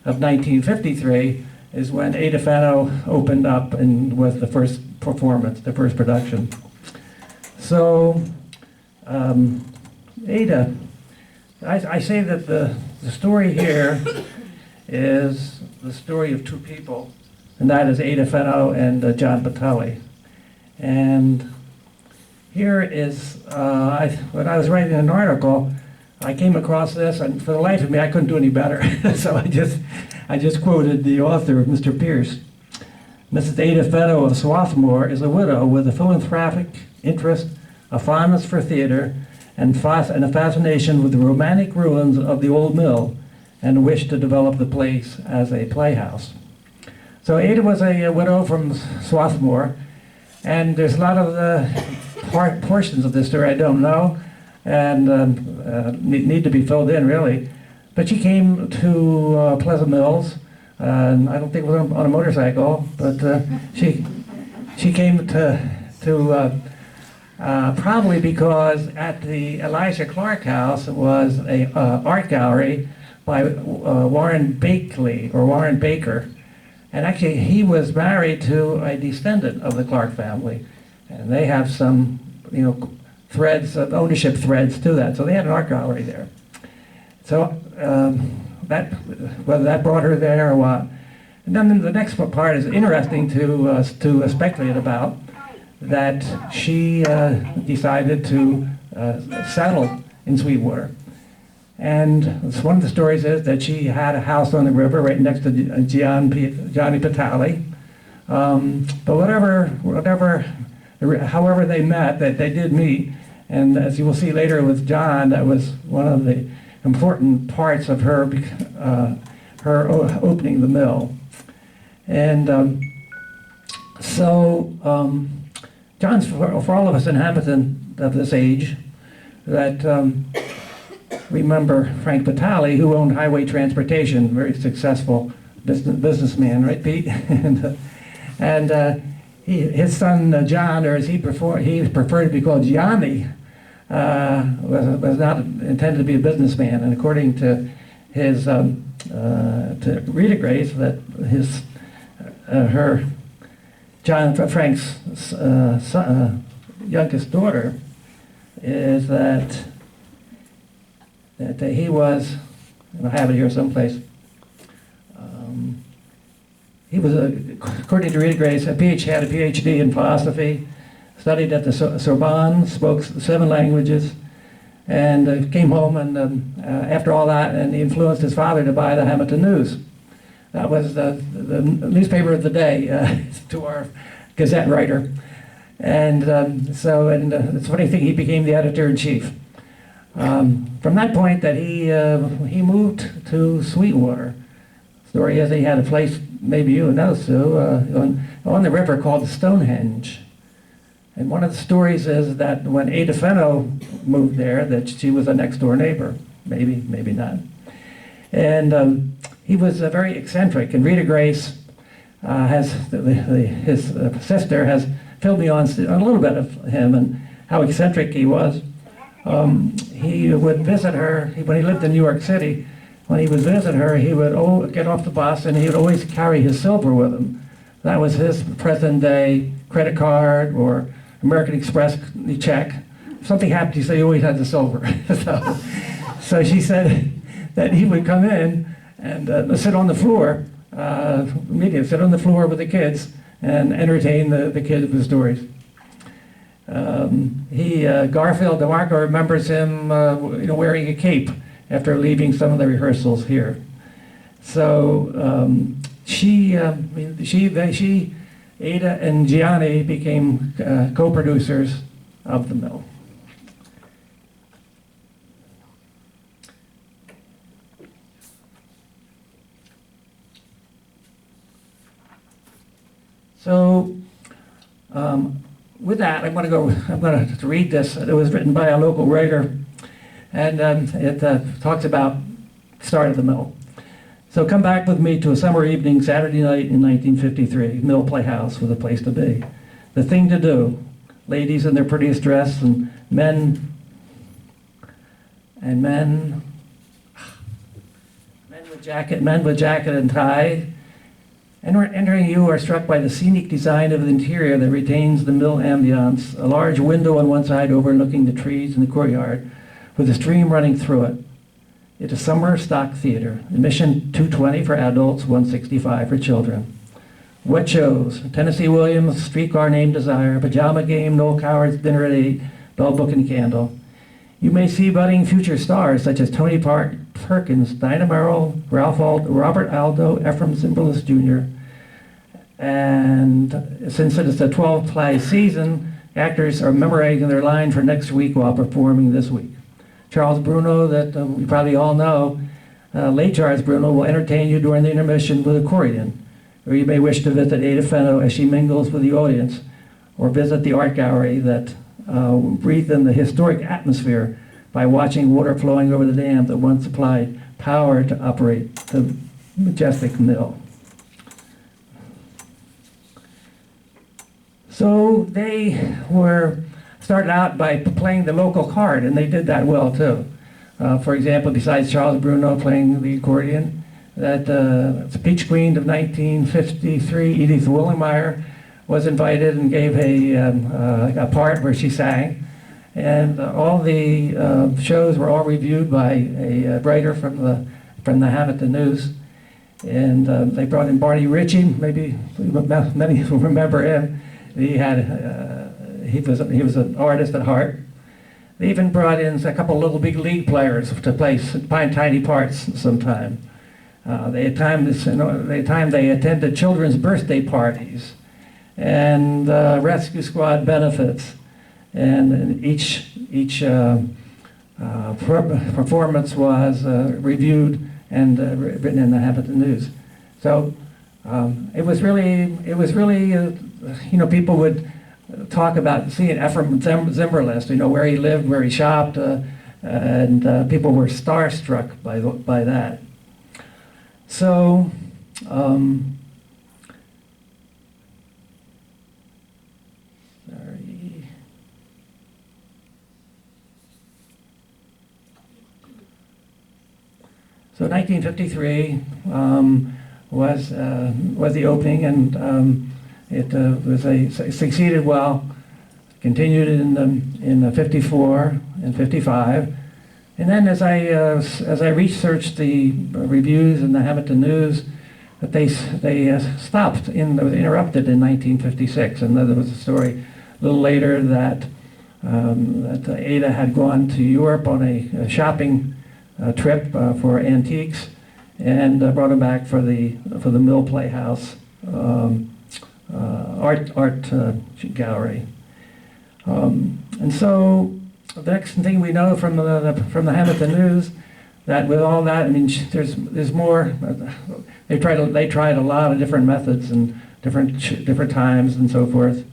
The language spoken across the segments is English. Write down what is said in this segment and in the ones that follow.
of 1953 is when Ada Fano opened up and was the first performance, the first production. So, Ada, I say that the story here is the story of two people, and that is Ada Fano and John Capelli. And here is, when I was writing an article, I came across this, and for the life of me, I couldn't do any better. So I just quoted the author, Mr. Pierce. Mrs. Ada Fano of Swarthmore is a widow with a philanthropic interest, a fondness for theater, and a fascination with the romantic ruins of the old mill, and a wish to develop the place as a playhouse. So Ada was a widow from Swarthmore, and there's a lot of portions of this story I don't know, and need to be filled in, really. But she came to Pleasant Mills, and I don't think it was on a motorcycle, but she came to probably because at the Elijah Clark House was a art gallery by Warren Baker, and actually he was married to a descendant of the Clark family, and they have some, threads of ownership threads to that. So they had an art gallery there. So whether that brought her there or what. And then the next part is interesting to speculate about, that she decided to settle in Sweetwater. And one of the stories is that she had a house on the river right next to Johnny Capelli. But however they met, that they did meet. And as you will see later with John, that was one of the important parts of her opening the mill. And John's, for all of us inhabitants of this age, that remember Frank Vitale, who owned Highway Transportation, very successful businessman, right, Pete? His son John, or as he preferred to be called Gianni, was not intended to be a businessman, and according to his to Rita Grace, that Frank's youngest daughter, is that he was, and I have it here someplace. He was, according to Rita Grace, had a PhD in philosophy, studied at the Sorbonne, spoke 7 languages, and came home, and after all that, and he influenced his father to buy the Hamilton News. That was the newspaper of the day to our Gazette writer. And it's a funny thing, he became the editor-in-chief. From that point that he moved to Sweetwater. Story is he had a place, maybe you know, Sue, on the river called Stonehenge. And one of the stories is that when Ada Fano moved there, that she was a next-door neighbor. Maybe not. And he was very eccentric, and Rita Grace his sister has filled me on a little bit of him and how eccentric he was. He would visit her, when he lived in New York City. When he would visit her, he would get off the bus and he would always carry his silver with him. That was his present-day credit card or American Express check. If something happened, he said he always had the silver. So she said that he would come in and sit on the floor, sit on the floor with the kids and entertain the kids with stories. Garfield DeMarco remembers him wearing a cape after leaving some of the rehearsals here. So Ada and Gianni became co-producers of the mill. So with that, I'm going to read this. It was written by a local writer, and it talks about the start of the mill. So come back with me to a summer evening, Saturday night in 1953. Mill Playhouse was a place to be. The thing to do. Ladies in their prettiest dress, and men with men with jacket and tie. Entering, you are struck by the scenic design of the interior that retains the mill ambiance, a large window on one side overlooking the trees in the courtyard, with a stream running through it. It's a summer stock theater. Admission $220 for adults, $165 for children. Wet shows: Tennessee Williams, Streetcar Named Desire, Pajama Game, Noel Coward's Dinner at 8, Bell Book and Candle. You may see budding future stars such as Tony Perkins, Dinah Merrill, Robert Aldo, Ephraim Zimbalist Jr. And since it is a 12-play season, actors are memorizing their line for next week while performing this week. Charles Bruno, that we probably all know, late Charles Bruno, will entertain you during the intermission with accordion, or you may wish to visit Ada Fenno as she mingles with the audience, or visit the art gallery that breathed in the historic atmosphere by watching water flowing over the dam that once supplied power to operate the majestic mill. So they started out by playing the local card, and they did that well too. For example, besides Charles Bruno playing the accordion, the Peach Queen of 1953, Edith Willenmeyer, was invited and gave a part where she sang. And all the shows were all reviewed by a writer from the Hamilton News. And they brought in Barney Ritchie, maybe many will remember him. He was an artist at heart. They even brought in a couple little big league players to play tiny parts sometime. They attended children's birthday parties and rescue squad benefits, and each performance was reviewed and written in the Hamilton News. So it was really people would talk about seeing Ephraim Zimbalist, where he lived, where he shopped, and people were starstruck by that. So. So 1953 was the opening, and it succeeded well. Continued in 54 and 55, and then as I researched the reviews in the Hamilton News, that they stopped. It was interrupted in 1956, and there was a story a little later that Ada had gone to Europe on a shopping trip for antiques, and brought him back for the Mill Playhouse art gallery. And so the next thing we know from the Hamilton News, that with all that, I mean, there's more. They tried a lot of different methods and different times and so forth.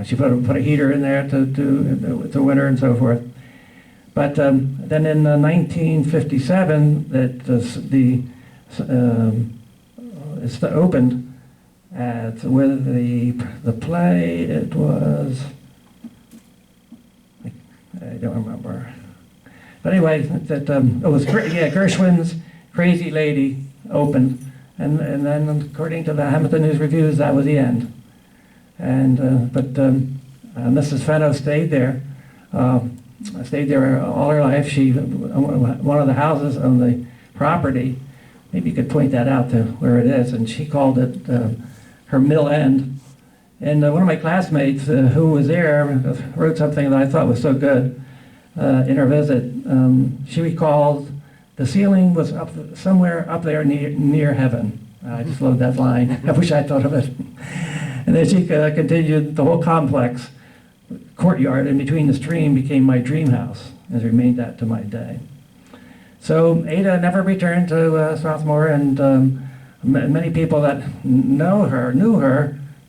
She put a heater in there to do the winter and so forth. But then in 1957, it's opened with the play. It was, I don't remember. But anyway, it was Gershwin's Crazy Lady opened, and then according to the Hamilton News reviews, that was the end. And but Mrs. Fenno stayed there. Stayed there all her life. She one of the houses on the property. Maybe you could point that out to where it is, and she called it her mill end. And one of my classmates who was there wrote something that I thought was so good in her visit. She recalled the ceiling was somewhere up there near heaven. I just love that line. I wish I'd thought of it. And then she continued, the whole complex courtyard in between the stream became my dream house, and has remained that to my day. So Ada never returned to Swarthmore, and many people that knew her,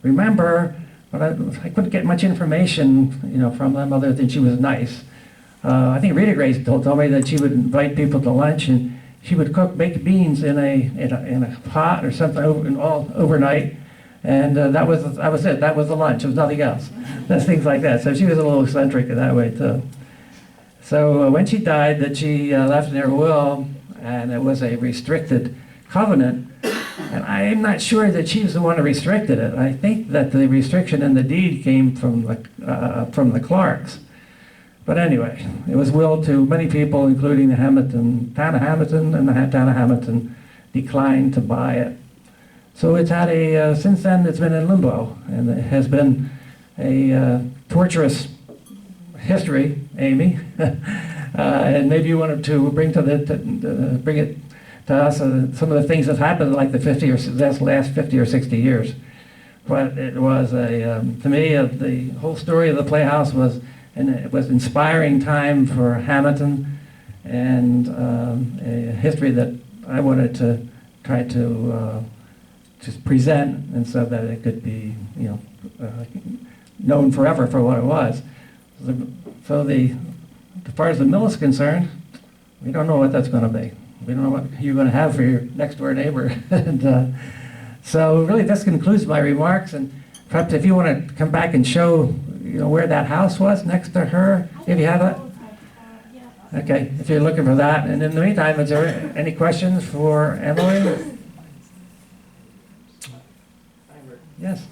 remember, but I couldn't get much information, from them other than she was nice. I think Rita Grace told me that she would invite people to lunch, and she would cook baked beans in a pot or something all overnight. And that was it. That was the lunch. There was nothing else. That's things like that. So she was a little eccentric in that way too. So when she died, that she left in her will, and it was a restricted covenant, and I'm not sure that she's the one who restricted it. I think that the restriction in the deed came from the Clarks. But anyway, it was willed to many people, including the town of Hamilton, and the town of Hamilton declined to buy it. So it's had since then it's been in limbo, and it has been a torturous history, Amy. And maybe you wanted to bring bring it to us some of the things that happened like the last 50 or 60 years. But it was to me, the whole story of the Playhouse was, and it was inspiring time for Hamilton, and a history that I wanted to try to just present, and so that it could be, known forever for what it was. So as far as the mill is concerned, we don't know what that's going to be. We don't know what you're going to have for your next door neighbor. And so really this concludes my remarks, and perhaps if you want to come back and show where that house was next to her, if you have that. Okay, if you're looking for that. And in the meantime, is there any questions for Emily? Yes.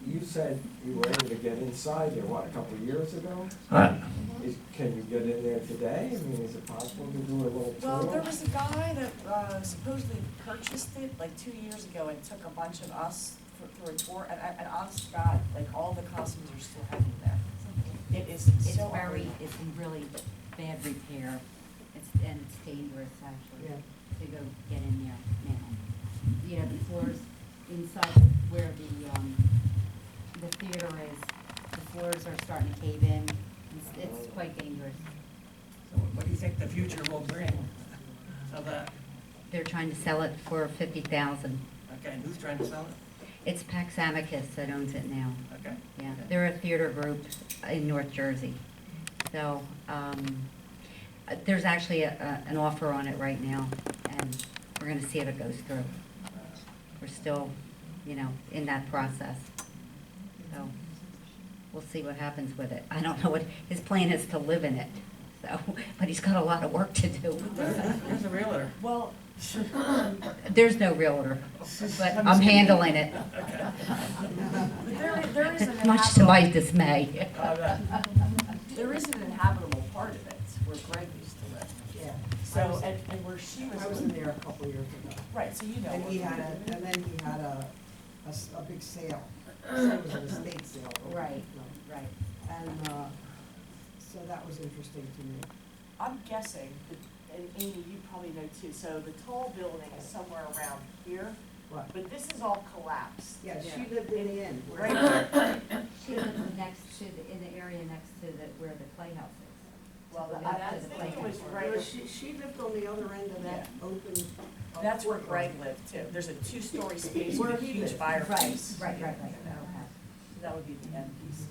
You said you were able to get inside there, a couple of years ago? Can you get in there today? I mean, is it possible to do a little tour? Well, there was a guy that supposedly purchased it like 2 years ago and took a bunch of us for a tour, and honest to God, like all the costumes are still hanging there. It's so It's in really bad repair. It's dangerous actually to go get in there now. The floors inside where the theater is, the floors are starting to cave in. It's quite dangerous. So what do you think the future will bring of that? They're trying to sell it for $50,000. Okay, and who's trying to sell it? It's Pax Amicus that owns it now. Okay. Yeah, they're a theater group in North Jersey. So there's actually an offer on it right now, and we're going to see if it goes through. We're still, in that process. So we'll see what happens with it. I don't know what his plan is to live in it. So, but he's got a lot of work to do. Where's the realtor? Well, There's no realtor, but I'm handling it. there is an Much to my dismay. there is an inhabitable part of it where Greg used to live. Yeah. So and where she was. I was in there a couple of years ago. Right. So you know. And he had and then he had a big sale. It was an estate sale. Right. And so that was interesting to me. I'm guessing, and Amy, you probably know too, so the tall building is somewhere around here, What? but this is all collapsed. Yeah, she lived in the inn. Right here. She lives in the area next to where the Playhouse is. Well, So I that's the think it was Playhouse. right. No, she lived on the other end of that open. That's where Greg lived too. There's a 2-story space Where with a he huge lived. fireplace. Right. So that would be the end piece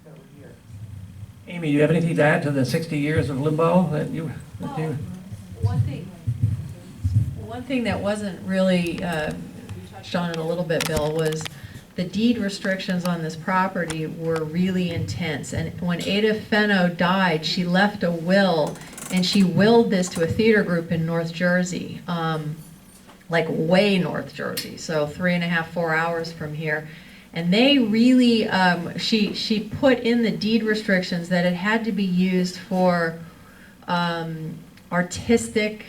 over here. Amy, do you have anything to add to the 60 years of limbo that you? One thing that wasn't really, you touched on it a little bit, Bill, was the deed restrictions on this property were really intense. And when Ada Fenno died, she left a will, and she willed this to a theater group in North Jersey, like way North Jersey, so 3.5, 4 hours from here. And they really, she put in the deed restrictions that it had to be used for artistic.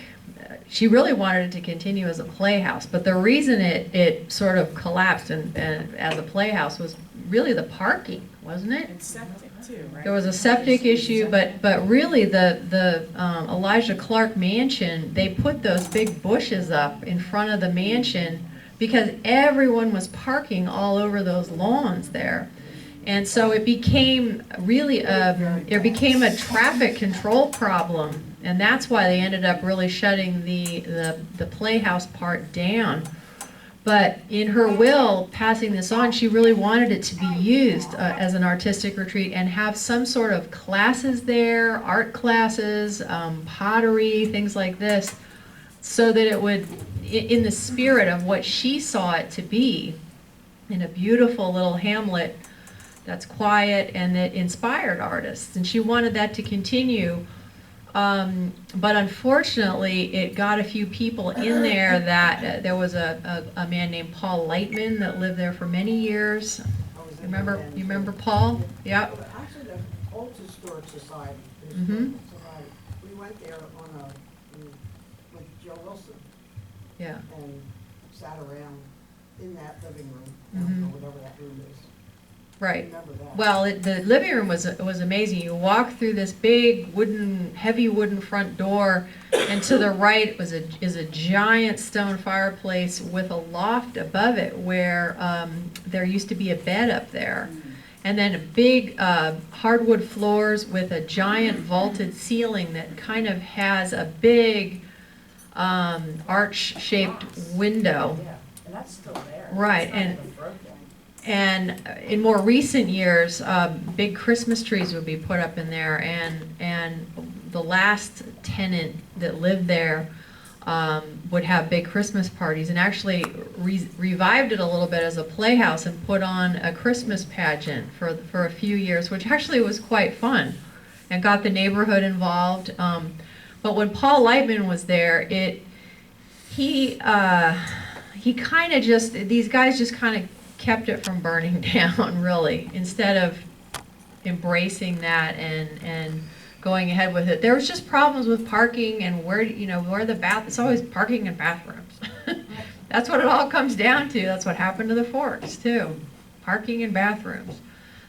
She really wanted it to continue as a playhouse, but the reason it sort of collapsed and as a playhouse was really the parking, wasn't it? And septic too, right? There was a septic issue, but really the Elijah Clark mansion, they put those big bushes up in front of the mansion because everyone was parking all over those lawns there. And so it became really it became a traffic control problem, and that's why they ended up really shutting the Playhouse part down. But in her will, passing this on, she really wanted it to be used as an artistic retreat and have some sort of classes there, art classes, pottery, things like this, so that it would, in the spirit of what she saw it to be, in a beautiful little hamlet that's quiet and that inspired artists. And she wanted that to continue But unfortunately, it got a few people in there that, there was a man named Paul Lightman that lived there for many years. I was in Remember, there then, you too. remember Paul? Yep. Well, actually, the Old Historic Society, the Mhm. Historical Society, we went there with Joe Wilson Yeah. and sat around in that living room, Mhm. or whatever that room is. Right. Remember that? Well, the living room was amazing. You walk through this big heavy wooden front door, and to the right is a giant stone fireplace with a loft above it where there used to be a bed up there. And then a big hardwood floors with a giant vaulted ceiling that kind of has a big arch-shaped window. Yeah, and that's still there. Right, It's not and- even broken. And in more recent years, big Christmas trees would be put up in there, and the last tenant that lived there would have big Christmas parties, and actually revived it a little bit as a playhouse and put on a Christmas pageant for a few years, which actually was quite fun, and got the neighborhood involved. But when Paul Lightman was there, he kind of just, these guys just kind of kept it from burning down, really, instead of embracing that and going ahead with it. There was just problems with parking and where it's always parking and bathrooms. That's what it all comes down to. That's what happened to the Forks, too. Parking and bathrooms.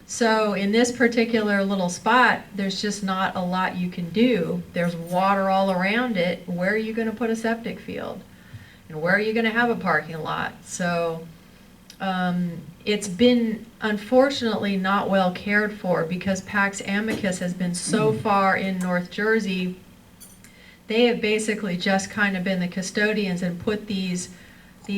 So in this particular little spot, there's just not a lot you can do. There's water all around it. Where are you going to put a septic field? And where are you going to have a parking lot? So it's been unfortunately not well cared for because Pax Amicus has been so far in North Jersey. They have basically just kind of been the custodians and put these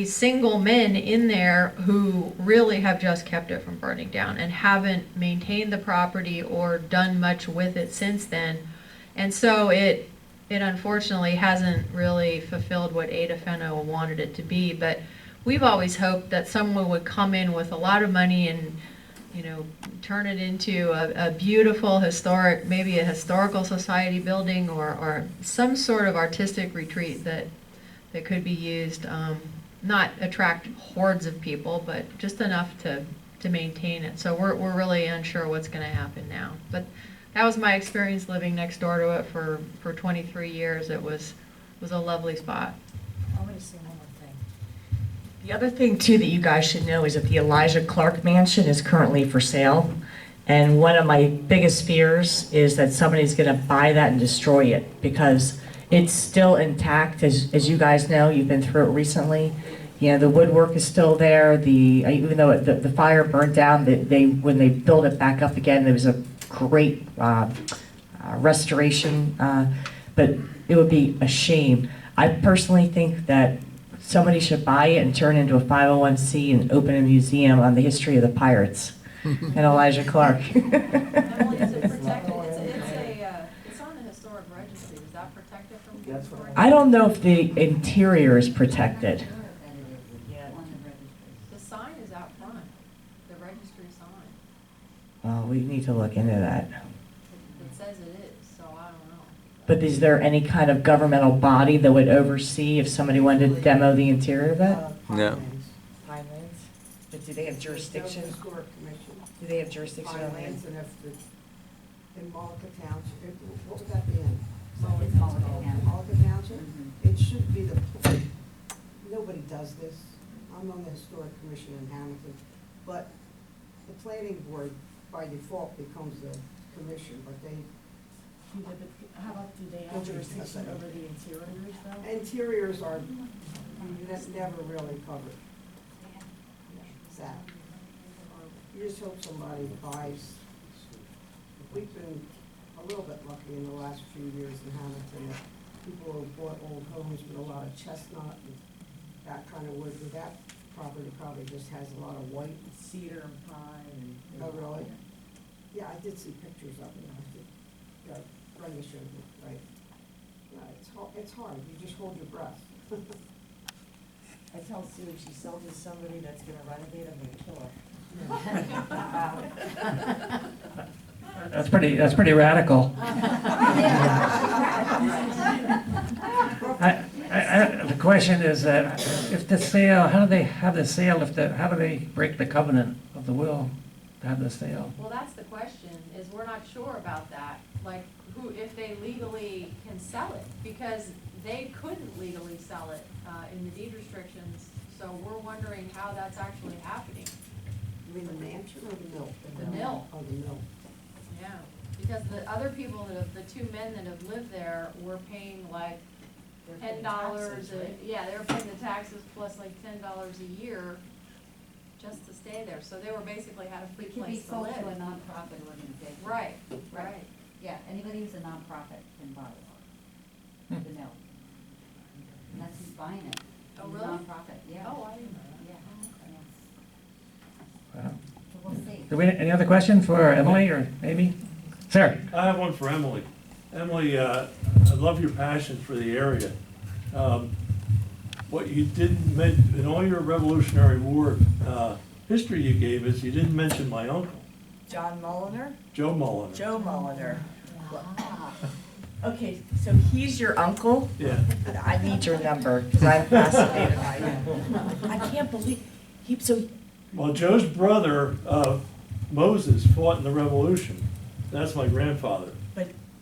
single men in there who really have just kept it from burning down and haven't maintained the property or done much with it since then. And so it unfortunately hasn't really fulfilled what Ada Fenno wanted it to be. But we've always hoped that someone would come in with a lot of money and, turn it into a beautiful historic, maybe a historical society building or some sort of artistic retreat that could be used, not attract hordes of people, but just enough to maintain it. So we're really unsure what's going to happen now. But that was my experience living next door to it for 23 years. It was a lovely spot. I'm gonna say one more thing. The other thing too that you guys should know is that the Elijah Clark Mansion is currently for sale. And one of my biggest fears is that somebody's gonna buy that and destroy it because it's still intact, as you guys know, you've been through it recently. The woodwork is still there, even though the fire burned down, when they built it back up again, there was a great restoration, but it would be a shame. I personally think that somebody should buy it and turn it into a 501c and open a museum on the history of the pirates and Elijah Clark. Emily, is it protected? It's on the historic registry. Is that protected from being That's what stored? I don't know if the interior is protected. The sign is out front, the registry sign. We need to look into that. It says it is, so I don't know. But is there any kind of governmental body that would oversee if somebody wanted to demo the interior of that? No. Pinelands? But do they have jurisdiction? There's no Historic Commission. Do they have jurisdiction on Pinelands, that? and in Malacca Township, what would that be in? Malacca Township. Malacca Township? It should be nobody does this. I'm on the Historic Commission in Hamilton, but the planning board by default becomes the commission, but How about, do they have Nobody does jurisdiction that. over the interiors though? interiors are never really covered. Sad. You just hope somebody buys. We've been a little bit lucky in the last few years in Hamilton. That people have bought old homes with a lot of chestnut and that kind of wood. But that property probably just has a lot of white. Cedar and pine and. Oh, really? Yeah, I did see pictures of it. Brenda showed me, right? Yeah, it's hard. You just hold your breath. I tell Sue if she sells to somebody that's gonna renovate, I'm gonna kill her. That's pretty radical. The question is that if the sale, how do they have the sale how do they break the covenant of the will to have the sale? Well, that's the question, is we're not sure about that, like, who, if they legally can sell it, because they couldn't legally sell it, in the deed restrictions, so we're wondering how that's actually happening. You mean the mansion or the mill? The mill. Oh, the mill. Yeah, because the other people that have, the two men that have lived there were paying like $10, yeah, they were paying the taxes plus like $10 a year just to stay there, so they were basically had a free It can be place to sold live. to a nonprofit organization. Right, right. Yeah, anybody who's a nonprofit can buy it, the mill. And that's who's buying it. Oh, It's a really? Nonprofit, yeah. Oh, I didn't know that. Yeah. Wow. So we'll see. Do we, any other questions for Emily or Amy? Sir? I have one for Emily. Emily, I love your passion for the area. What you didn't mention, in all your Revolutionary War history you gave us, you didn't mention my uncle, John Mulliner? Joe Mulliner. Joe Mulliner. Ah, Okay, so he's your uncle? Yeah. I need your number, because I'm fascinated by him. I can't believe, so, Well, Joe's brother, Moses, fought in the Revolution. That's my grandfather.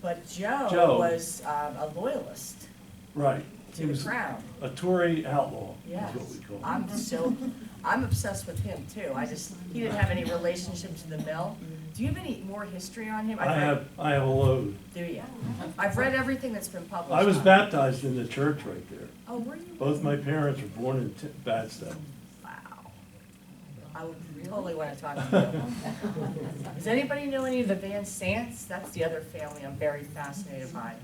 but Joe Joe. was a loyalist Right. to He the was crown. a Tory outlaw, Yes. is what we call him. I'm obsessed with him too. He didn't have any relationship to the mill. Do you have any more history on him? I have a load. Do you? I've read everything that's been published. I was on it. baptized in the church right there. Oh, were you? Both my parents were born in Badstow. Wow. I would totally want to talk to you. Does anybody know any of the Van Sants? That's the other family I'm very fascinated by.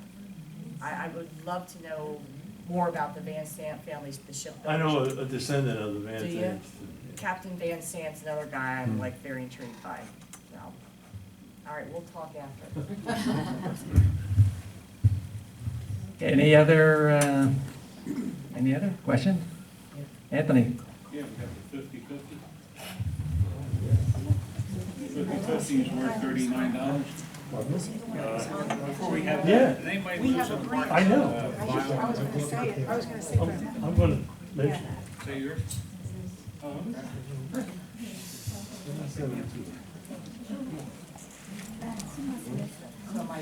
I would love to know more about the Van Sant families, the shipbuilders. I know a descendant of the Van Do you? Zants. Captain Van Sant's another guy I'm like very intrigued by. So, all right, we'll talk after. Any other question? Anthony? Yeah, we got the 50/50. 50/50 is worth $39. Before we have Yeah. that, does anybody live in the park? I know. I was gonna say it, I was gonna say that. I'm gonna mention. Say yours? Oh, okay. So am I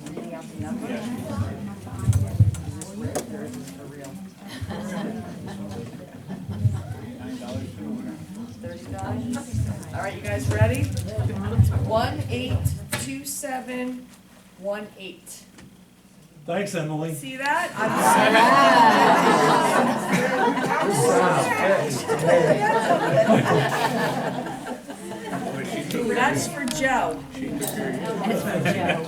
reading out the numbers? Is this rigged or is this for real? $9 for the winner. $30? All right, you guys ready? 182718. Thanks, Emily. See that? That's for Joe. That's for Joe.